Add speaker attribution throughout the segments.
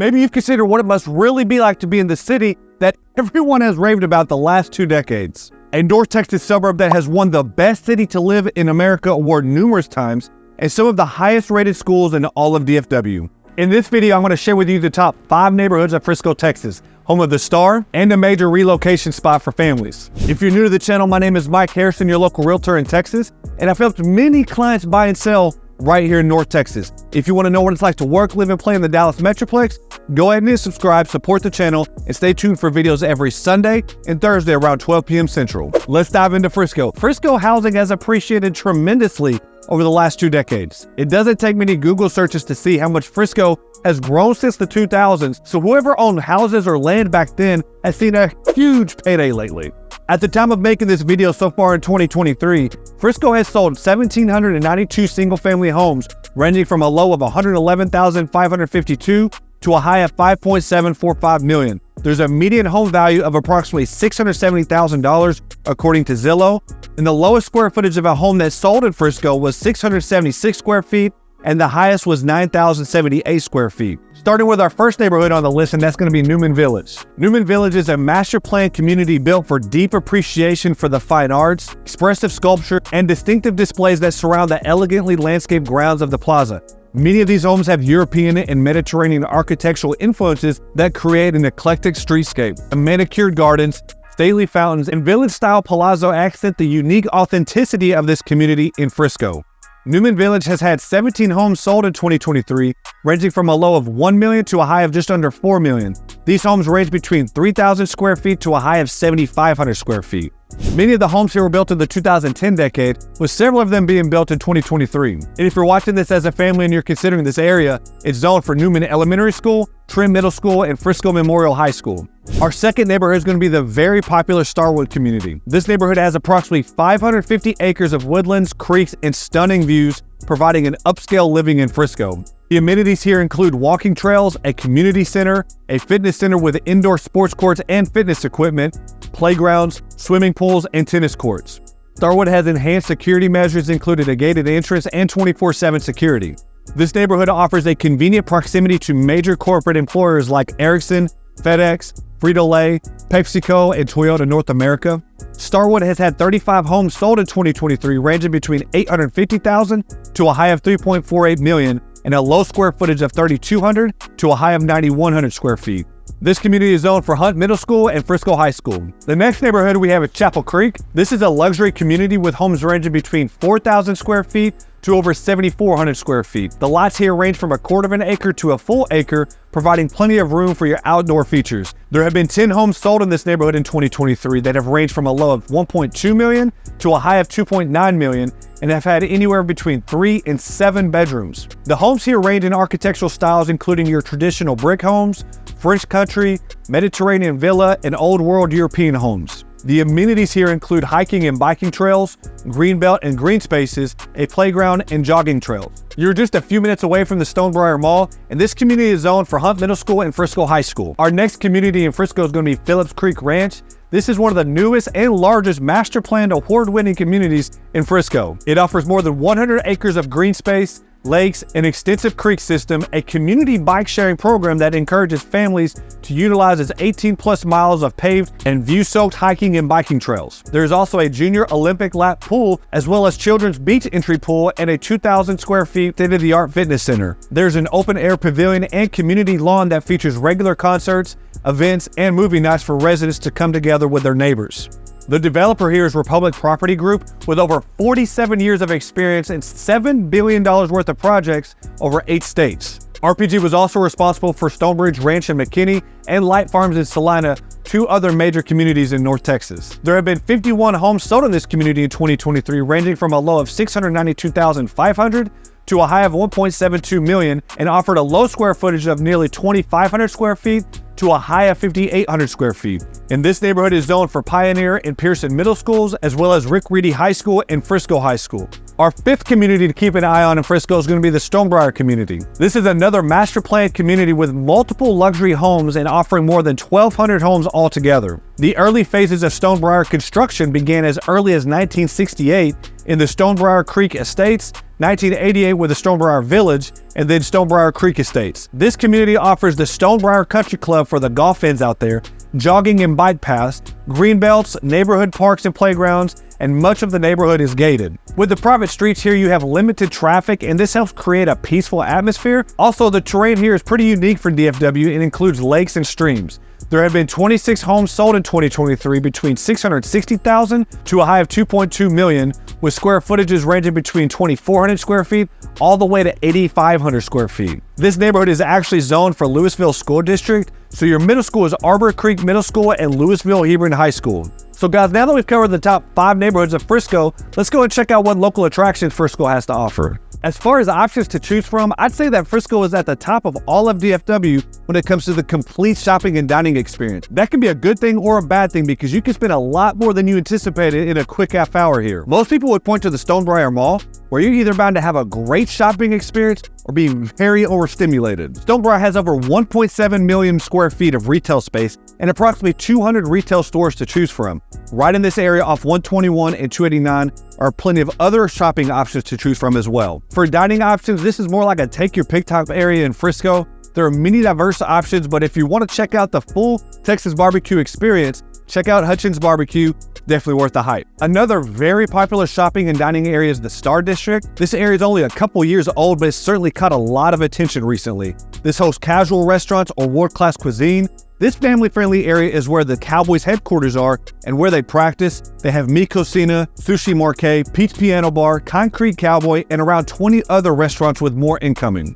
Speaker 1: Maybe you've considered what it must really be like to be in the city that everyone has raved about the last 2 decades. A North Texas suburb that has won the Best City to Live in America award numerous times and some of the highest rated schools in all of DFW. In this video, I'm going to share with you the top 5 neighborhoods of Frisco, Texas, home of the Star and a major relocation spot for families. If you're new to the channel, my name is Mike Harrison, your local realtor in Texas, and I've helped many clients buy and sell right here in North Texas. If you want to know what it's like to work, live, and play in the Dallas Metroplex, go ahead and subscribe, support the channel, and stay tuned for videos every Sunday and Thursday around 12 p.m. Central. Let's dive into Frisco. Frisco housing has appreciated tremendously over the last 2 decades. It doesn't take many Google searches to see how much Frisco has grown since the 2000s, so whoever owned houses or land back then has seen a huge payday lately. At the time of making this video so far in 2023, Frisco has sold 1,792 single-family homes, ranging from a low of $111,552 to a high of $5.745 million. There's a median home value of approximately $670,000 according to Zillow, and the lowest square footage of a home that sold in Frisco was 676 square feet, and the highest was 9,078 square feet. Starting with our first neighborhood on the list, and that's going to be Newman Village. Newman Village is a master planned community built for deep appreciation for the fine arts, expressive sculpture, and distinctive displays that surround the elegantly landscaped grounds of the plaza. Many of these homes have European and Mediterranean architectural influences that create an eclectic streetscape. Manicured gardens, stately fountains, and village-style palazzo accent the unique authenticity of this community in Frisco. Newman Village has had 17 homes sold in 2023, ranging from a low of $1 million to a high of just under $4 million. These homes range between 3,000 square feet to a high of 7,500 square feet. Many of the homes here were built in the 2010 decade, with several of them being built in 2023. And if you're watching this as a family and you're considering this area, it's zoned for Newman Elementary School, Trim Middle School, and Frisco Memorial High School. Our second neighborhood is going to be the very popular Starwood community. This neighborhood has approximately 550 acres of woodlands, creeks, and stunning views, providing an upscale living in Frisco. The amenities here include walking trails, a community center, a fitness center with indoor sports courts and fitness equipment, playgrounds, swimming pools, and tennis courts. Starwood has enhanced security measures, including a gated entrance and 24/7 security. This neighborhood offers a convenient proximity to major corporate employers like Ericsson, FedEx, Frito-Lay, PepsiCo, and Toyota North America. Starwood has had 35 homes sold in 2023, ranging between $850,000 to a high of $3.48 million, and a low square footage of 3,200 to a high of 9,100 square feet. This community is zoned for Hunt Middle School and Frisco High School. The next neighborhood we have is Chapel Creek. This is a luxury community with homes ranging between 4,000 square feet to over 7,400 square feet. The lots here range from a quarter of an acre to a full acre, providing plenty of room for your outdoor features. There have been 10 homes sold in this neighborhood in 2023 that have ranged from a low of $1.2 million to a high of $2.9 million and have had anywhere between 3 and 7 bedrooms. The homes here range in architectural styles including your traditional brick homes, French country, Mediterranean villa, and old world European homes. The amenities here include hiking and biking trails, green belt and green spaces, a playground, and jogging trails. You're just a few minutes away from the Stonebriar Mall, and this community is zoned for Hunt Middle School and Frisco High School. Our next community in Frisco is going to be Phillips Creek Ranch. This is one of the newest and largest master planned award-winning communities in Frisco. It offers more than 100 acres of green space, lakes, an extensive creek system, a community bike sharing program that encourages families to utilize its 18+ miles of paved and view-soaked hiking and biking trails. There is also a junior Olympic lap pool, as well as children's beach entry pool and a 2,000 square feet state-of-the-art fitness center. There's an open-air pavilion and community lawn that features regular concerts, events, and movie nights for residents to come together with their neighbors. The developer here is Republic Property Group, with over 47 years of experience and $7 billion worth of projects over 8 states. RPG was also responsible for Stonebridge Ranch in McKinney and Light Farms in Salina, 2 other major communities in North Texas. There have been 51 homes sold in this community in 2023, ranging from a low of $692,500 to a high of $1.72 million, and offered a low square footage of nearly 2,500 square feet to a high of 5,800 square feet. And this neighborhood is zoned for Pioneer and Pearson Middle Schools, as well as Rick Reedy High School and Frisco High School. Our 5th community to keep an eye on in Frisco is going to be the Stonebriar community. This is another master planned community with multiple luxury homes and offering more than 1,200 homes altogether. The early phases of Stonebriar construction began as early as 1968 in the Stonebriar Creek Estates, 1988 with the Stonebriar Village, and then Stonebriar Creek Estates. This community offers the Stonebriar Country Club for the golf fans out there, jogging and bike paths, green belts, neighborhood parks and playgrounds, and much of the neighborhood is gated. With the private streets here, you have limited traffic, and this helps create a peaceful atmosphere. Also, the terrain here is pretty unique for DFW and includes lakes and streams. There have been 26 homes sold in 2023 between 660,000 to a high of 2.2 million, with square footages ranging between 2,400 square feet all the way to 8,500 square feet. This neighborhood is actually zoned for Louisville School District, so your middle school is Arbor Creek Middle School and Louisville Hebron High School. So guys, now that we've covered the top 5 neighborhoods of Frisco, let's go and check out what local attractions Frisco has to offer. As far as options to choose from, I'd say that Frisco is at the top of all of DFW when it comes to the complete shopping and dining experience. That can be a good thing or a bad thing because you can spend a lot more than you anticipated in a quick half hour here. Most people would point to the Stonebriar Mall, where you're either bound to have a great shopping experience or be very overstimulated. Stonebriar has over 1.7 million square feet of retail space and approximately 200 retail stores to choose from. Right in this area off 121 and 289 are plenty of other shopping options to choose from as well. For dining options, this is more like a take your pick type area in Frisco. There are many diverse options, but if you want to check out the full Texas barbecue experience, check out Hutchins Barbecue, definitely worth the hype. Another very popular shopping and dining area is the Star District. This area is only a couple years old, but it's certainly caught a lot of attention recently. This hosts casual restaurants or world-class cuisine. This family-friendly area is where the Cowboys headquarters are and where they practice. They have Mi Cocina, Sushi Marquee, Pete's Piano Bar, Concrete Cowboy, and around 20 other restaurants with more incoming.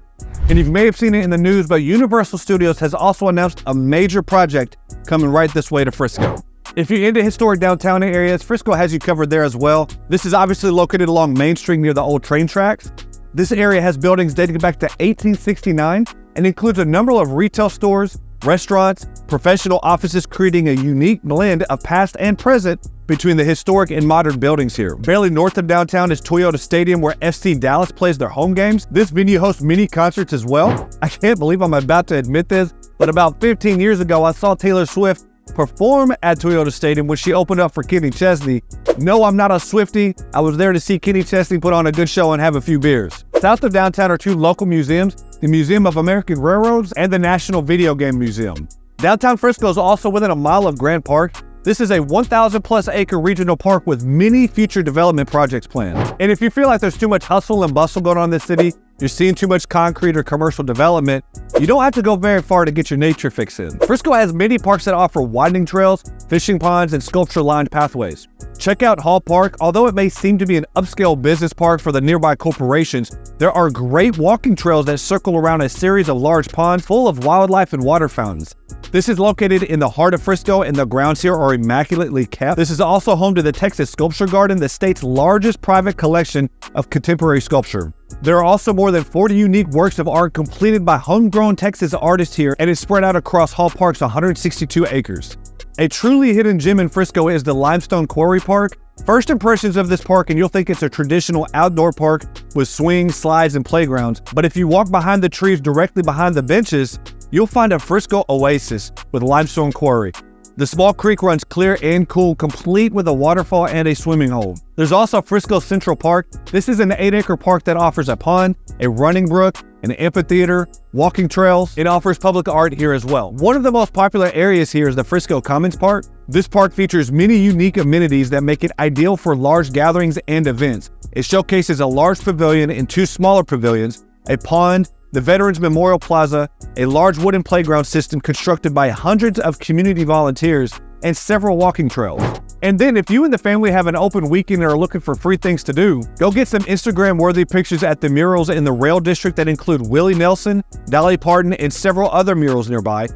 Speaker 1: And you may have seen it in the news, but Universal Studios has also announced a major project coming right this way to Frisco. If you're into historic downtown areas, Frisco has you covered there as well. This is obviously located along Main Street near the old train tracks. This area has buildings dating back to 1869 and includes a number of retail stores, restaurants, professional offices, creating a unique blend of past and present between the historic and modern buildings here. Barely north of downtown is Toyota Stadium, where FC Dallas plays their home games. This venue hosts mini concerts as well. I can't believe I'm about to admit this, but about 15 years ago, I saw Taylor Swift perform at Toyota Stadium when she opened up for Kenny Chesney. No, I'm not a Swiftie. I was there to see Kenny Chesney put on a good show and have a few beers. South of downtown are 2 local museums, the Museum of American Railroads and the National Video Game Museum. Downtown Frisco is also within a mile of Grant Park. This is a 1,000 plus acre regional park with many future development projects planned. And if you feel like there's too much hustle and bustle going on in this city, you're seeing too much concrete or commercial development, you don't have to go very far to get your nature fix in. Frisco has many parks that offer winding trails, fishing ponds, and sculpture-lined pathways. Check out Hall Park. Although it may seem to be an upscale business park for the nearby corporations, there are great walking trails that circle around a series of large ponds full of wildlife and water fountains. This is located in the heart of Frisco, and the grounds here are immaculately kept. This is also home to the Texas Sculpture Garden, the state's largest private collection of contemporary sculpture. There are also more than 40 unique works of art completed by homegrown Texas artists here, and is spread out across Hall Park's 162 acres. A truly hidden gem in Frisco is the Limestone Quarry Park. First impressions of this park, and you'll think it's a traditional outdoor park with swings, slides, and playgrounds. But if you walk behind the trees directly behind the benches, you'll find a Frisco oasis with Limestone Quarry. The small creek runs clear and cool, complete with a waterfall and a swimming hole. There's also Frisco Central Park. This is an 8-acre park that offers a pond, a running brook, an amphitheater, walking trails. It offers public art here as well. One of the most popular areas here is the Frisco Commons Park. This park features many unique amenities that make it ideal for large gatherings and events. It showcases a large pavilion and 2 smaller pavilions, a pond, the Veterans Memorial Plaza, a large wooden playground system constructed by hundreds of community volunteers, and several walking trails. And then if you and the family have an open weekend and are looking for free things to do, go get some Instagram-worthy pictures at the murals in the Rail District that include Willie Nelson, Dolly Parton, and several other murals nearby.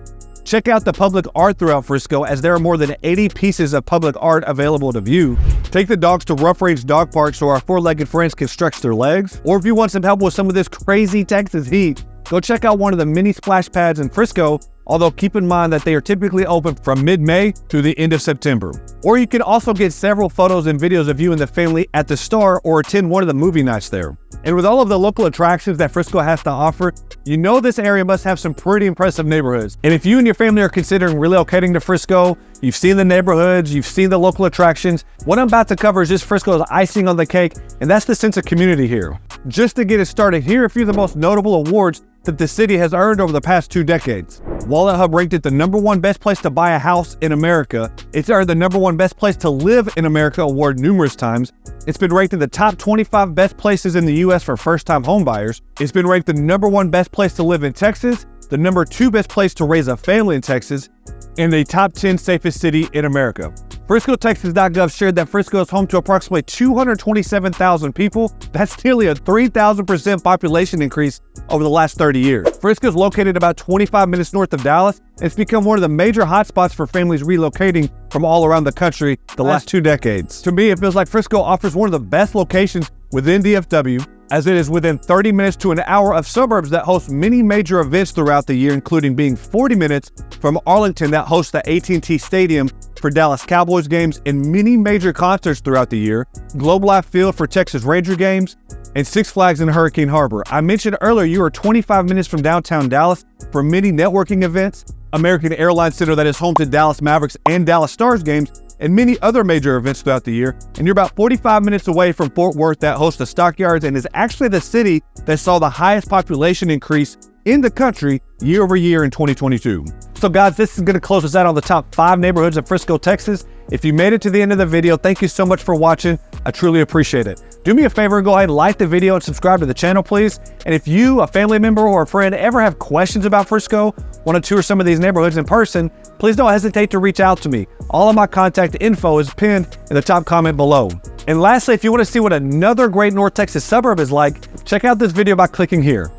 Speaker 1: Check out the public art throughout Frisco, as there are more than 80 pieces of public art available to view. Take the dogs to Rough Range Dog Park so our 4-legged friends can stretch their legs. Or if you want some help with some of this crazy Texas heat, go check out one of the mini splash pads in Frisco although keep in mind that they are typically open from mid-May through the end of September. Or you can also get several photos and videos of you and the family at the Star or attend one of the movie nights there. And with all of the local attractions that Frisco has to offer, you know this area must have some pretty impressive neighborhoods. And if you and your family are considering relocating to Frisco, you've seen the neighborhoods, you've seen the local attractions, what I'm about to cover is just Frisco's icing on the cake, and that's the sense of community here. Just to get it started, here are a few of the most notable awards that the city has earned over the past 2 decades. Wallet Hub ranked it the #1 best place to buy a house in America. It's earned the #1 best place to live in America award numerous times. It's been ranked in the top 25 best places in the U.S. for first-time homebuyers. It's been ranked the #1 best place to live in Texas, the #2 best place to raise a family in Texas, and the top 10 safest city in America. FriscoTexas.gov shared that Frisco is home to approximately 227,000 people. That's nearly a 3,000% population increase over the last 30 years. Frisco is located about 25 minutes north of Dallas. It's become one of the major hotspots for families relocating from all around the country the last 2 decades. To me, it feels like Frisco offers one of the best locations within DFW, as it is within 30 minutes to an hour of suburbs that host many major events throughout the year, including being 40 minutes from Arlington that hosts the AT&T Stadium for Dallas Cowboys games and many major concerts throughout the year, Globe Life Field for Texas Ranger games, and Six Flags in Hurricane Harbor. I mentioned earlier you are 25 minutes from downtown Dallas for many networking events, American Airlines Center that is home to Dallas Mavericks and Dallas Stars games, and many other major events throughout the year, and you're about 45 minutes away from Fort Worth that hosts the Stockyards and is actually the city that saw the highest population increase in the country year over year in 2022. So guys, this is going to close us out on the top 5 neighborhoods of Frisco, Texas. If you made it to the end of the video, thank you so much for watching. I truly appreciate it. Do me a favor and go ahead and like the video and subscribe to the channel, please. And if you, a family member or a friend, ever have questions about Frisco, want to tour some of these neighborhoods in person, please don't hesitate to reach out to me. All of my contact info is pinned in the top comment below. And lastly, if you want to see what another great North Texas suburb is like, check out this video by clicking here.